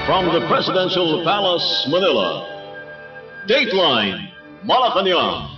From the Presidential Palace, Manila, Dateline Malacañang.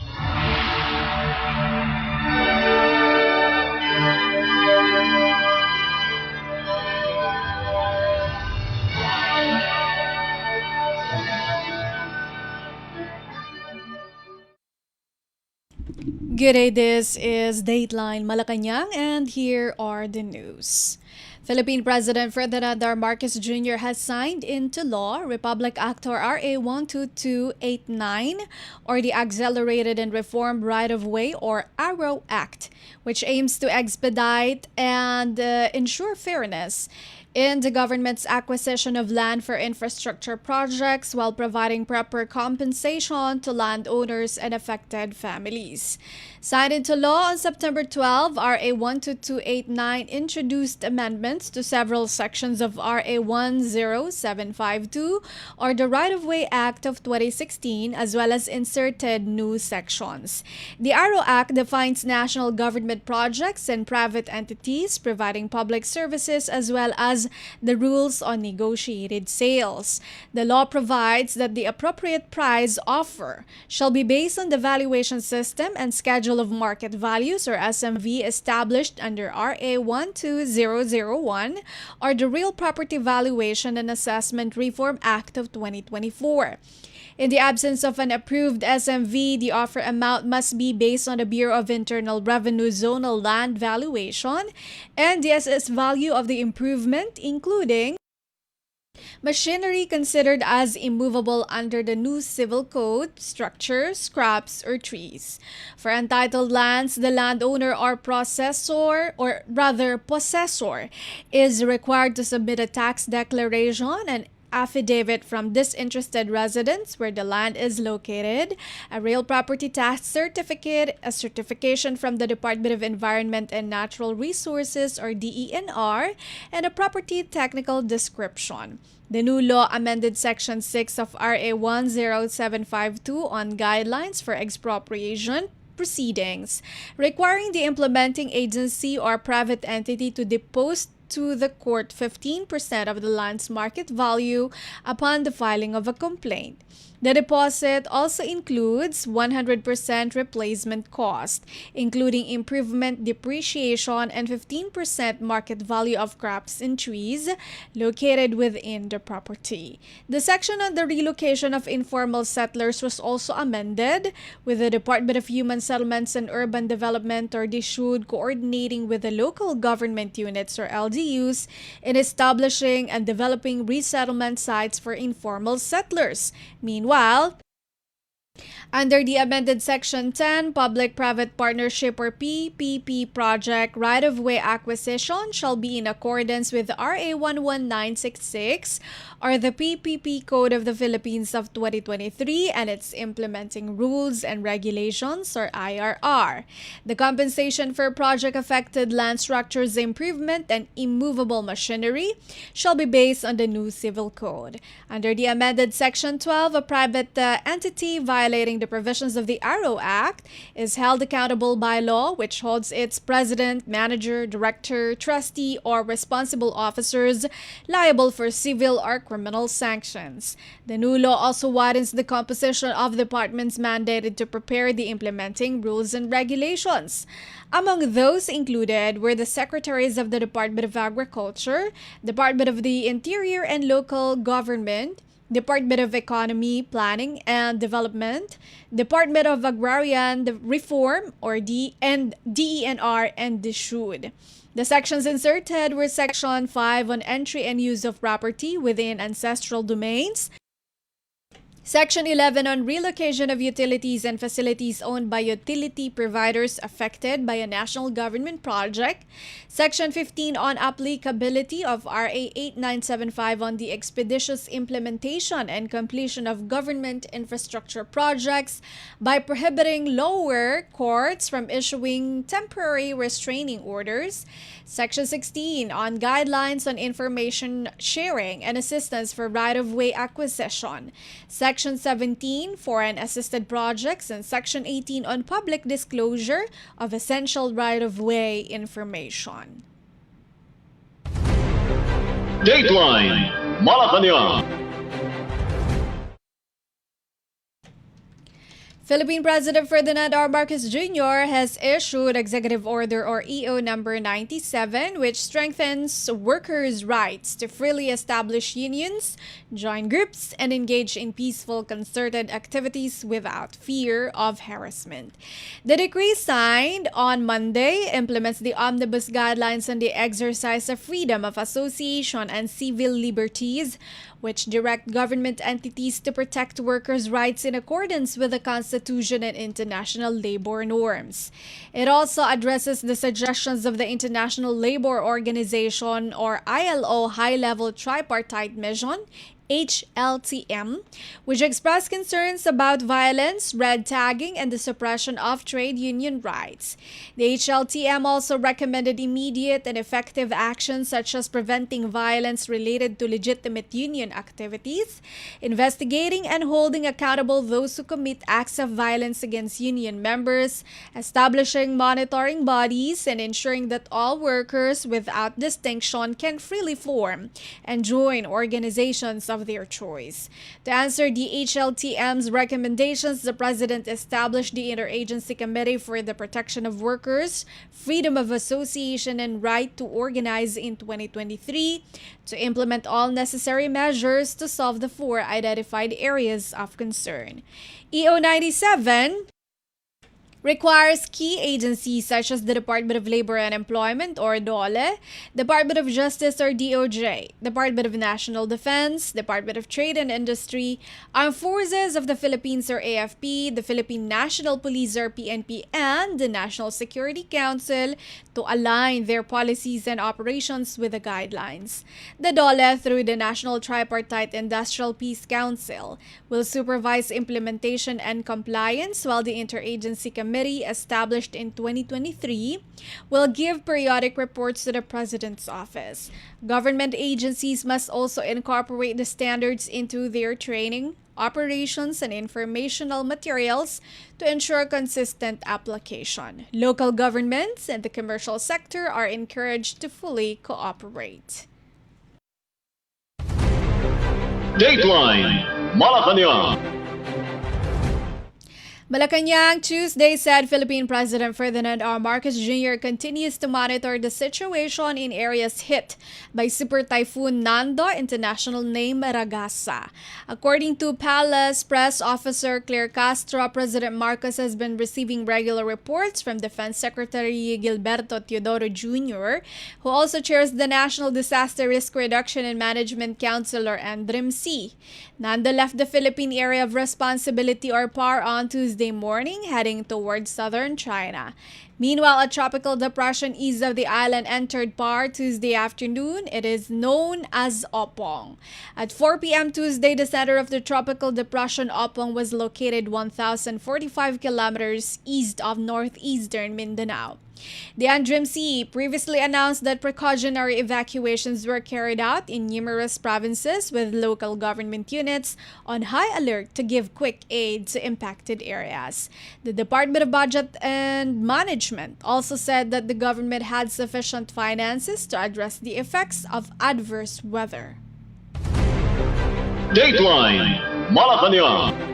Good day, this is Dateline Malacañang and here are the news. Philippine President Ferdinand R. Marcos Jr. has signed into law Republic Act or RA 12289 or the Accelerated and Reformed Right-of-Way or ARROW Act, which aims to expedite and ensure fairness in the government's acquisition of land for infrastructure projects while providing proper compensation to landowners and affected families. Signed into law on September 12, RA 12289 introduced amendments to several sections of RA 10752 or the Right-of-Way Act of 2016 as well as inserted new sections. The ARROW Act defines national government projects and private entities providing public services as well as the rules on negotiated sales. The law provides that the appropriate price offer shall be based on the valuation system and schedule of market values or SMV established under RA 12001 or the Real Property Valuation and Assessment Reform Act of 2024. In the absence of an approved SMV, the offer amount must be based on the Bureau of Internal Revenue zonal land valuation and the assessed value of the improvement, including machinery considered as immovable under the new civil code, structures, scraps, or trees. For untitled lands, the landowner or possessor is required to submit a tax declaration and affidavit from disinterested residents where the land is located, a real property tax certificate, a certification from the Department of Environment and Natural Resources or DENR, and a property technical description. The new law amended Section 6 of RA 10752 on guidelines for expropriation proceedings, requiring the implementing agency or private entity to depose to the court 15% of the land's market value upon the filing of a complaint. The deposit also includes 100% replacement cost, including improvement, depreciation, and 15% market value of crops and trees located within the property. The section on the relocation of informal settlers was also amended, with the Department of Human Settlements and Urban Development or DSUD coordinating with the local government units or LGUs in establishing and developing resettlement sites for informal settlers. Meanwhile, under the amended Section 10, Public-Private Partnership or PPP project right-of-way acquisition shall be in accordance with RA 11966 or the PPP Code of the Philippines of 2023 and its implementing rules and regulations or IRR. The compensation for project-affected land structures improvement and immovable machinery shall be based on the new Civil Code. Under the amended Section 12, a private entity violating the provisions of the ARROW Act is held accountable by law, which holds its president, manager, director, trustee, or responsible officers liable for civil or criminal sanctions. The new law also widens the composition of departments mandated to prepare the implementing rules and regulations. Among those included were the secretaries of the Department of Agriculture, Department of the Interior and Local Government, Department of Economy, Planning and Development, Department of Agrarian Reform or DENR, and DSUD. The sections inserted were Section 5 on entry and use of property within ancestral domains, Section 11 on relocation of utilities and facilities owned by utility providers affected by a national government project. Section 15 on applicability of RA 8975 on the expeditious implementation and completion of government infrastructure projects by prohibiting lower courts from issuing temporary restraining orders. Section 16 on guidelines on information sharing and assistance for right-of-way acquisition. Section 17, Foreign Assisted Projects, and Section 18 on public disclosure of essential right-of-way information. Dateline Malacañang. Philippine President Ferdinand R. Marcos Jr. has issued Executive Order or EO number 97, which strengthens workers' rights to freely establish unions, join groups, and engage in peaceful concerted activities without fear of harassment. The decree signed on Monday implements the Omnibus Guidelines on the exercise of freedom of association and civil liberties, which direct government entities to protect workers' rights in accordance with the Constitution and international labor norms. It also addresses the suggestions of the International Labor Organization or ILO High-Level Tripartite Mission, HLTM, which expressed concerns about violence, red tagging, and the suppression of trade union rights. The HLTM also recommended immediate and effective actions such as preventing violence related to legitimate union activities, investigating and holding accountable those who commit acts of violence against union members, establishing monitoring bodies, and ensuring that all workers without distinction can freely form and join organizations of their choice. To answer the HLTM's recommendations, the President established the Interagency Committee for the Protection of Workers, Freedom of Association, and Right to Organize in 2023 to implement all necessary measures to solve the four identified areas of concern. EO 97 requires key agencies such as the Department of Labor and Employment or DOLE, Department of Justice or DOJ, Department of National Defense, Department of Trade and Industry, Armed Forces of the Philippines or AFP, the Philippine National Police or PNP, and the National Security Council to align their policies and operations with the guidelines. The DOLE, through the National Tripartite Industrial Peace Council, will supervise implementation and compliance, while the Interagency Committee, established in 2023, will give periodic reports to the President's office. Government agencies must also incorporate the standards into their training, operations, and informational materials to ensure consistent application. Local governments and the commercial sector are encouraged to fully cooperate. Dateline Malacañang. Malacañang Tuesday said Philippine President Ferdinand R. Marcos Jr. continues to monitor the situation in areas hit by Super Typhoon Nando, international name Ragasa. According to Palace Press Officer Claire Castro, President Marcos has been receiving regular reports from Defense Secretary Gilberto Teodoro Jr., who also chairs the National Disaster Risk Reduction and Management Council or NDRIMC. Nando left the Philippine Area of Responsibility or PAR on Tuesday morning, heading towards southern China. Meanwhile, a tropical depression east of the island entered PAR Tuesday afternoon. It is known as Opong. At 4 p.m. Tuesday, the center of the tropical depression Opong was located 1,045 kilometers east of northeastern Mindanao. The NDRIMC previously announced that precautionary evacuations were carried out in numerous provinces, with local government units on high alert to give quick aid to impacted areas. The Department of Budget and Management also said that the government had sufficient finances to address the effects of adverse weather. Dateline Malacañang.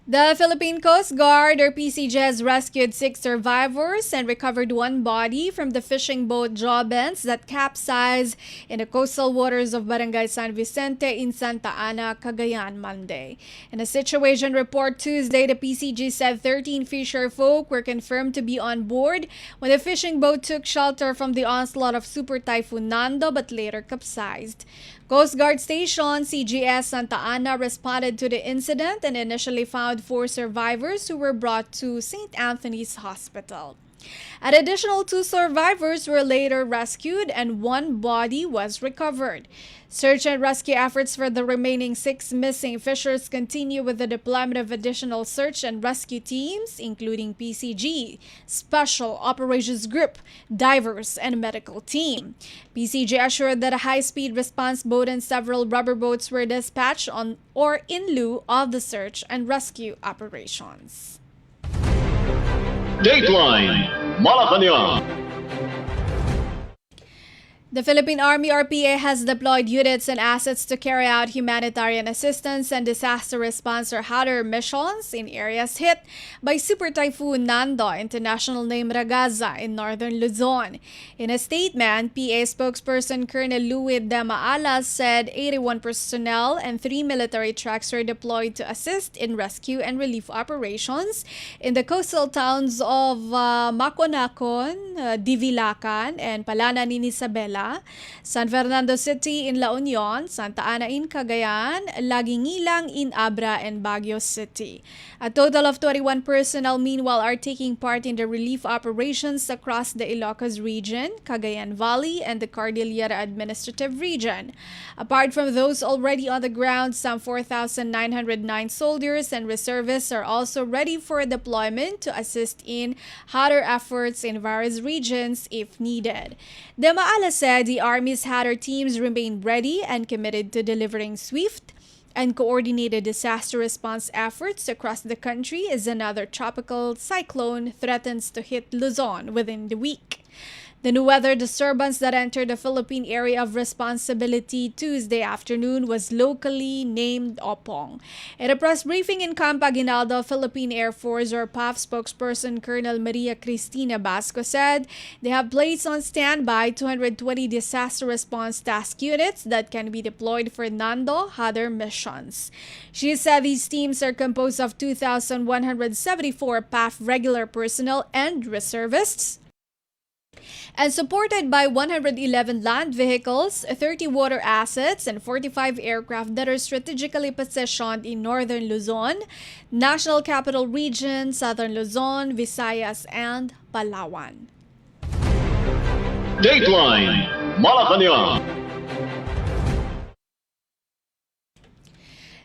The Philippine Coast Guard or PCG has rescued 6 survivors and recovered 1 body from the fishing boat Jobens that capsized in the coastal waters of Barangay San Vicente in Santa Ana, Cagayan, Monday. In a situation report Tuesday, the PCG said 13 fisher folk were confirmed to be on board when the fishing boat took shelter from the onslaught of Super Typhoon Nando but later capsized. Coast Guard Station CGS Santa Ana responded to the incident and initially found 4 survivors who were brought to St. Anthony's Hospital. An additional 2 survivors were later rescued and 1 body was recovered. Search and rescue efforts for the remaining 6 missing fishers continue with the deployment of additional search and rescue teams, including PCG, Special Operations Group, divers, and medical team. PCG assured that a high-speed response boat and several rubber boats were dispatched on or in lieu of the search and rescue operations. Dateline Malacañang. The Philippine Army RPA has deployed units and assets to carry out humanitarian assistance and disaster response or HADR missions in areas hit by Super Typhoon Nando, international name Gaza, in northern Luzon. In a statement, PA spokesperson Colonel Louis de Maala said 81 personnel and 3 military trucks were deployed to assist in rescue and relief operations in the coastal towns of Maconacon, Divilacan, and Palanan in Isabela, San Fernando City in La Union, Santa Ana in Cagayan, Lagingilang in Abra, and Baguio City. A total of 21 personnel meanwhile are taking part in the relief operations across the Ilocos region, Cagayan Valley, and the Cordillera Administrative Region. Apart from those already on the ground, some 4,909 soldiers and reservists are also ready for deployment to assist in HADR efforts in various regions if needed. De Maala said the Army's HADR teams remain ready and committed to delivering swift and coordinated disaster response efforts across the country as another tropical cyclone threatens to hit Luzon within the week. The new weather disturbance that entered the Philippine Area of Responsibility Tuesday afternoon was locally named Opong. At a press briefing in Camp Aguinaldo, Philippine Air Force or PAF spokesperson Colonel Maria Cristina Basco said they have placed on standby 220 disaster response task units that can be deployed for Nando HADR missions. She said these teams are composed of 2,174 PAF regular personnel and reservists, and supported by 111 land vehicles, 30 water assets, and 45 aircraft that are strategically positioned in northern Luzon, National Capital Region, southern Luzon, Visayas, and Palawan. Dateline Malacañang.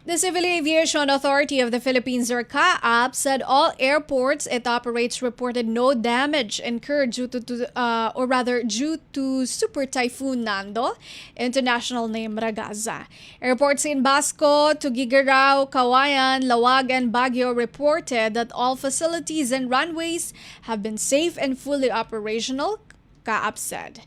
The Civil Aviation Authority of the Philippines, or CAAP, said all airports it operates reported no damage incurred due to Super Typhoon Nando, international name Gaza. Airports in Basco, Tuguegarao, Kawayan, Lawag, and Baguio reported that all facilities and runways have been safe and fully operational, CAAP said.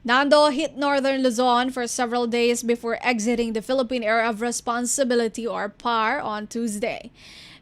Nando hit northern Luzon for several days before exiting the Philippine Area of Responsibility or PAR on Tuesday.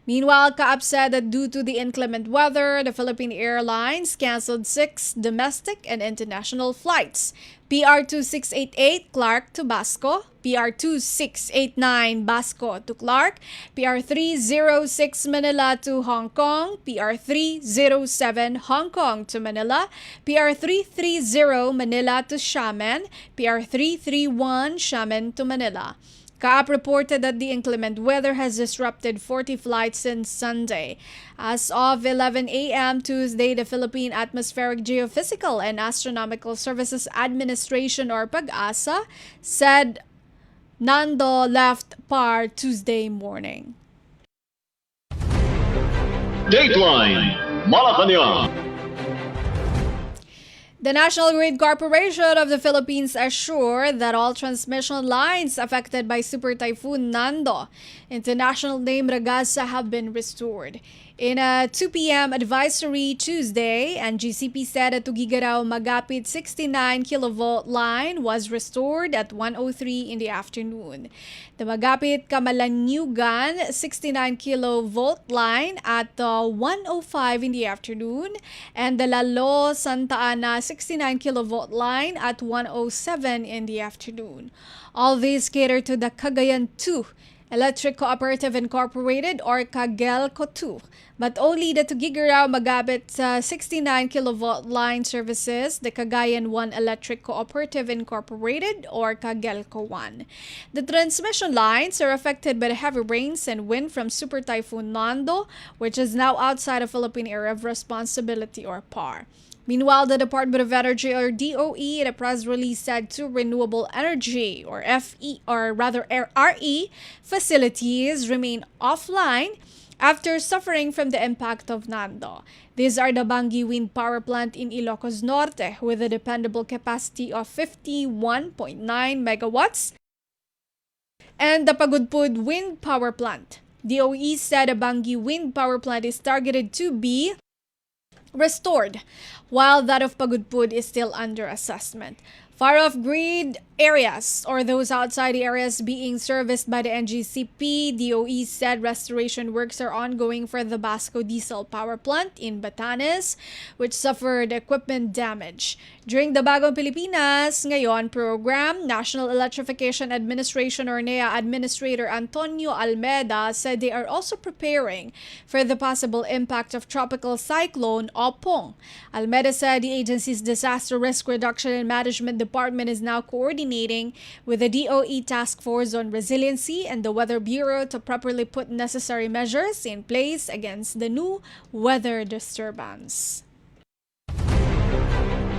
Meanwhile, CAAP said that due to the inclement weather, the Philippine Airlines canceled 6 domestic and international flights. PR2688 Clark to Basco, PR2689 Basco to Clark, PR306 Manila to Hong Kong, PR307 Hong Kong to Manila, PR330 Manila to Xiamen, PR331 Xiamen to Manila. CAAP reported that the inclement weather has disrupted 40 flights since Sunday. As of 11 a.m. Tuesday, the Philippine Atmospheric Geophysical and Astronomical Services Administration, or PAG-ASA, said Nando left PAR Tuesday morning. Dateline Malacañang. The National Grid Corporation of the Philippines assured that all transmission lines affected by Super Typhoon Nando, international name Gaza, have been restored. In a 2 p.m. advisory Tuesday, NGCP said a Tuguegarao Magapit 69 kilovolt line was restored at 1:03 in the afternoon. The Magapit Kamalanyugan 69 kilovolt line at 1:05 in the afternoon, and the Lalo Santa Ana 69 kilovolt line at 1:07 in the afternoon. All these cater to the Cagayan 2 Electric Cooperative Incorporated, or Cagelco 2, but only the Tuguegarao Magapit 69 kilovolt line services the Cagayan 1 Electric Cooperative Incorporated, or Cagelco 1. The transmission lines are affected by the heavy rains and wind from Super Typhoon Nando, which is now outside of Philippine Area of Responsibility, or PAR. Meanwhile, the Department of Energy, or DOE, in a press release said 2 renewable energy, or RE facilities remain offline after suffering from the impact of Nando. These are the Bangi Wind Power Plant in Ilocos Norte with a dependable capacity of 51.9 megawatts and the Pagudpud Wind Power Plant. DOE said the Bangi Wind Power Plant is targeted to be restored, while that of Pagudpud is still under assessment. Far-off grid areas, or those outside the areas being serviced by the NGCP, DOE said restoration works are ongoing for the Basco diesel power plant in Batanes, which suffered equipment damage. During the Bagong Pilipinas Ngayon program, National Electrification Administration or NEA Administrator Antonio Almeda said they are also preparing for the possible impact of Tropical Cyclone Opong. Almeda said the agency's Disaster Risk Reduction and Management Department is now coordinating with the DOE Task Force on Resiliency and the Weather Bureau to properly put necessary measures in place against the new weather disturbance.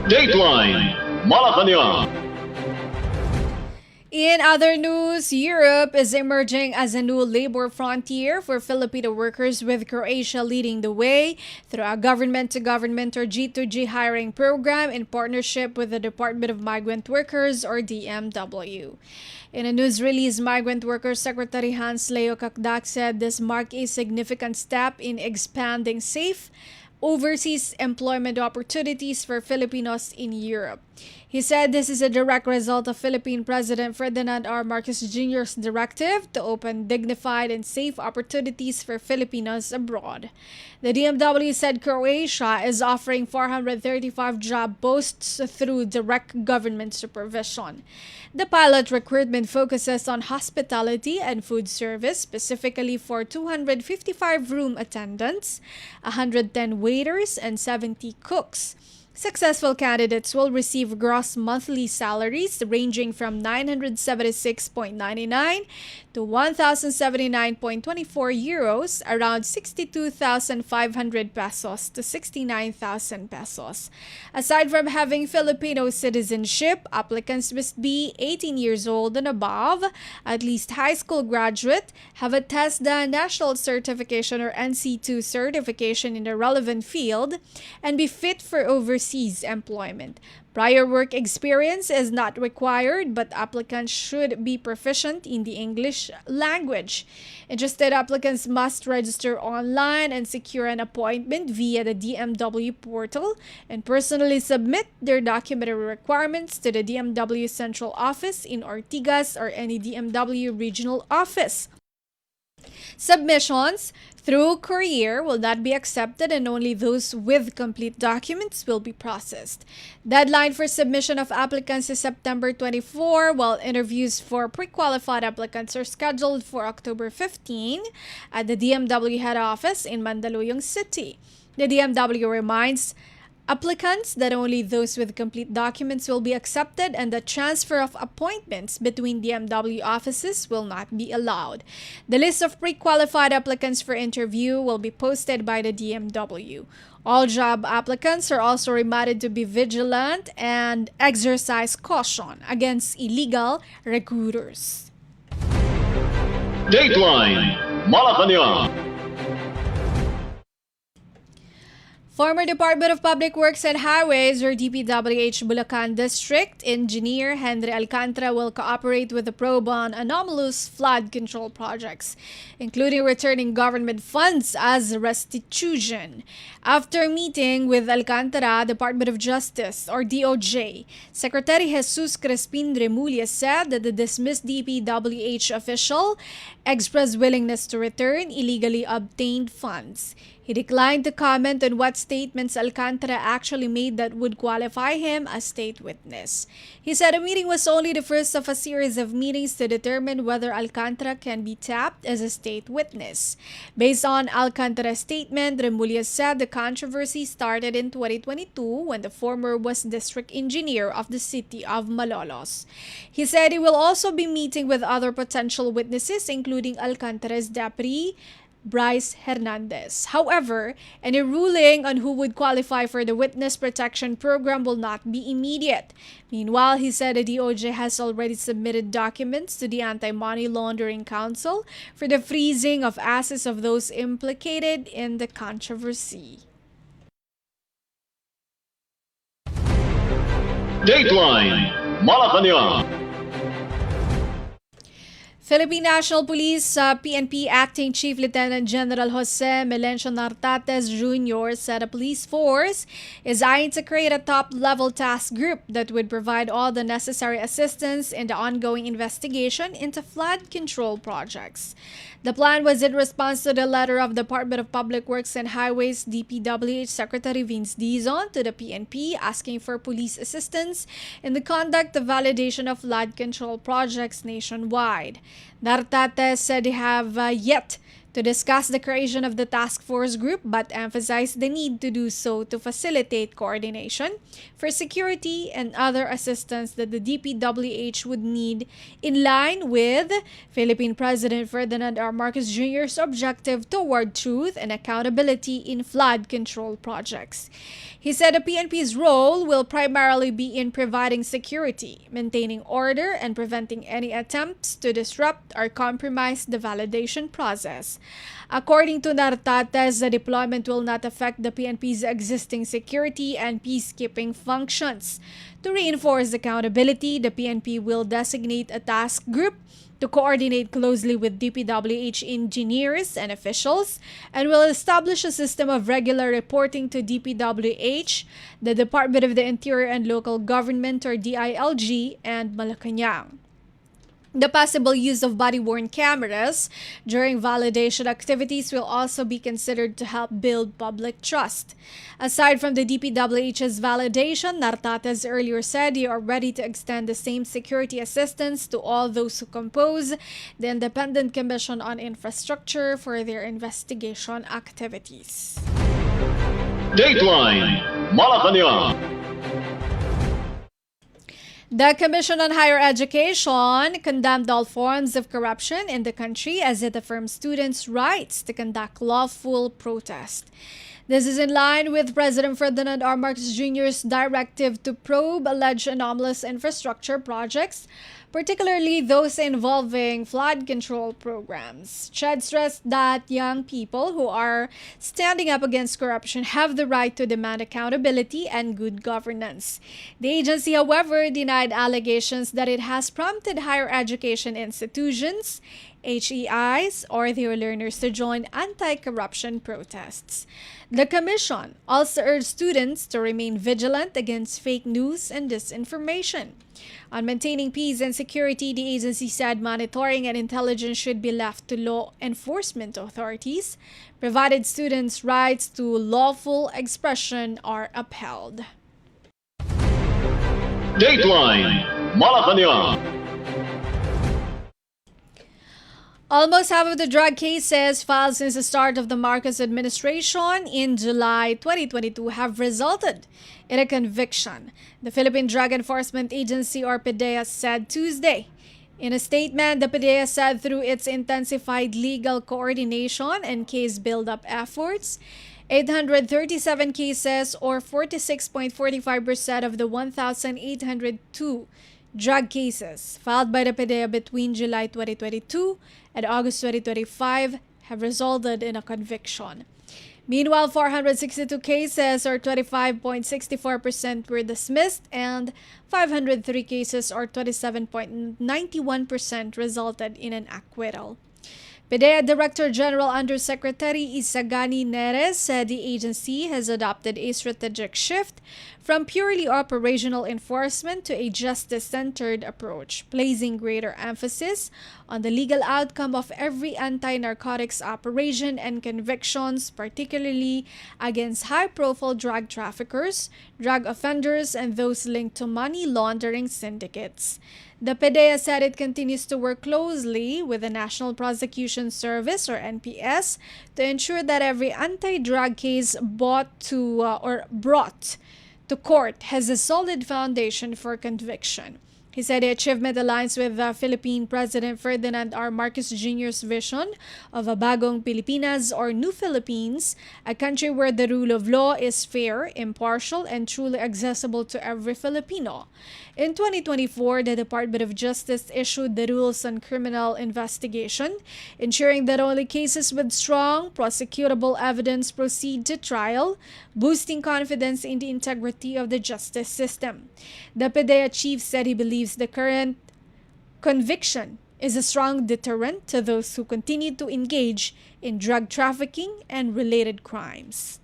Dateline Malacañang. In other news, Europe is emerging as a new labor frontier for Filipino workers, with Croatia leading the way through a government-to-government or G2G hiring program in partnership with the Department of Migrant Workers or DMW. In a news release, Migrant Workers Secretary Hans Leo Kakdak said this marked a significant step in expanding safe overseas employment opportunities for Filipinos in Europe. He said this is a direct result of Philippine President Ferdinand R. Marcos Jr.'s directive to open dignified and safe opportunities for Filipinos abroad. The DMW said Croatia is offering 435 job posts through direct government supervision. The pilot recruitment focuses on hospitality and food service, specifically for 255 room attendants, 110 waiters, and 70 cooks. Successful candidates will receive gross monthly salaries ranging from 976.99 to 1,079.24 euros, around 62,500 pesos to 69,000 pesos. Aside from having Filipino citizenship, applicants must be 18 years old and above, at least high school graduate, have a TESDA National Certification or NC2 certification in the relevant field, and be fit for overseas employment. Prior work experience is not required, but applicants should be proficient in the English language. Interested applicants must register online and secure an appointment via the DMW portal and personally submit their documentary requirements to the DMW Central Office in Ortigas or any DMW regional office. Submissions through courier will not be accepted, and only those with complete documents will be processed. Deadline for submission of applicants is September 24, while interviews for pre-qualified applicants are scheduled for October 15 at the DMW head office in Mandaluyong City. The DMW reminds applicants that only those with complete documents will be accepted, and the transfer of appointments between DMW offices will not be allowed. The list of pre-qualified applicants for interview will be posted by the DMW. All job applicants are also reminded to be vigilant and exercise caution against illegal recruiters. Dateline Malacañang. Former Department of Public Works and Highways or DPWH Bulacan District Engineer Henry Alcantara will cooperate with the probe on anomalous flood control projects, including returning government funds as restitution. After meeting with Alcantara, Department of Justice or DOJ, Secretary Jesus Crespin Remulla said that the dismissed DPWH official expressed willingness to return illegally obtained funds. He declined to comment on what statements Alcantara actually made that would qualify him as state witness. He said the meeting was only the first of a series of meetings to determine whether Alcantara can be tapped as a state witness. Based on Alcantara's statement, Remulla said the controversy started in 2022 when the former was district engineer of the city of Malolos. He said he will also be meeting with other potential witnesses, including Alcantara's deputy, Bryce Hernandez. However, any ruling on who would qualify for the witness protection program will not be immediate. Meanwhile, he said the DOJ has already submitted documents to the Anti-Money Laundering Council for the freezing of assets of those implicated in the controversy. Dateline Malacañang. Philippine National Police PNP Acting Chief Lieutenant General Jose Melencio Nartates Jr. said a police force is eyeing to create a top-level task group that would provide all the necessary assistance in the ongoing investigation into flood control projects. The plan was in response to the letter of Department of Public Works and Highways DPWH Secretary Vince Dizon to the PNP asking for police assistance in the conduct of validation of flood control projects nationwide. Nartates said they have yet to discuss the creation of the task force group but emphasized the need to do so to facilitate coordination for security and other assistance that the DPWH would need in line with Philippine President Ferdinand R. Marcos Jr.'s objective toward truth and accountability in flood control projects. He said the PNP's role will primarily be in providing security, maintaining order, and preventing any attempts to disrupt or compromise the validation process. According to Nartates, the deployment will not affect the PNP's existing security and peacekeeping functions. To reinforce accountability, the PNP will designate a task group to coordinate closely with DPWH engineers and officials, and will establish a system of regular reporting to DPWH, the Department of the Interior and Local Government or DILG, and Malacañang. The possible use of body-worn cameras during validation activities will also be considered to help build public trust. Aside from the DPWH's validation, Nartates earlier said they are ready to extend the same security assistance to all those who compose the Independent Commission on Infrastructure for their investigation activities. Dateline Malacañang. The Commission on Higher Education condemned all forms of corruption in the country as it affirms students' rights to conduct lawful protest. This is in line with President Ferdinand R. Marcos Jr.'s directive to probe alleged anomalous infrastructure projects, particularly those involving flood control programs. Chad stressed that young people who are standing up against corruption have the right to demand accountability and good governance. The agency, however, denied allegations that it has prompted higher education institutions, HEIs, or their learners to join anti-corruption protests. The Commission also urged students to remain vigilant against fake news and disinformation. On maintaining peace and security, the agency said monitoring and intelligence should be left to law enforcement authorities, provided students' rights to lawful expression are upheld. Dateline Malacañang. Almost half of the drug cases filed since the start of the Marcos administration in July 2022 have resulted in a conviction, the Philippine Drug Enforcement Agency or PDEA said Tuesday. In a statement, the PDEA said through its intensified legal coordination and case build-up efforts, 837 cases or 46.45% of the 1,802 drug cases filed by the PDEA between July 2022 and August 2025 have resulted in a conviction. Meanwhile, 462 cases or 25.64% were dismissed and 503 cases or 27.91% resulted in an acquittal. PDEA Director General Undersecretary Isagani Neres said the agency has adopted a strategic shift from purely operational enforcement to a justice-centered approach, placing greater emphasis on the legal outcome of every anti-narcotics operation and convictions, particularly against high-profile drug traffickers, drug offenders, and those linked to money laundering syndicates. The PDEA said it continues to work closely with the National Prosecution Service or NPS to ensure that every anti-drug case brought to court has a solid foundation for conviction. He said the achievement aligns with Philippine President Ferdinand R. Marcos Jr.'s vision of a bagong Pilipinas or New Philippines, a country where the rule of law is fair, impartial, and truly accessible to every Filipino. In 2024, the Department of Justice issued the rules on criminal investigation, ensuring that only cases with strong prosecutable evidence proceed to trial, boosting confidence in the integrity of the justice system. The PDEA chief said he believes the current conviction is a strong deterrent to those who continue to engage in drug trafficking and related crimes.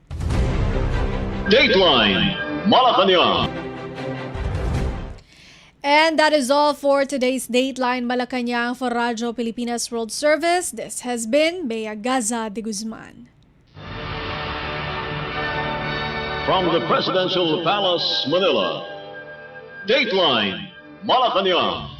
Dateline Malacañang. And that is all for today's Dateline Malacañang for Radyo Pilipinas World Service. This has been Bea Gaza-de Guzman. From the Presidential Palace, Manila, Dateline Malacañang.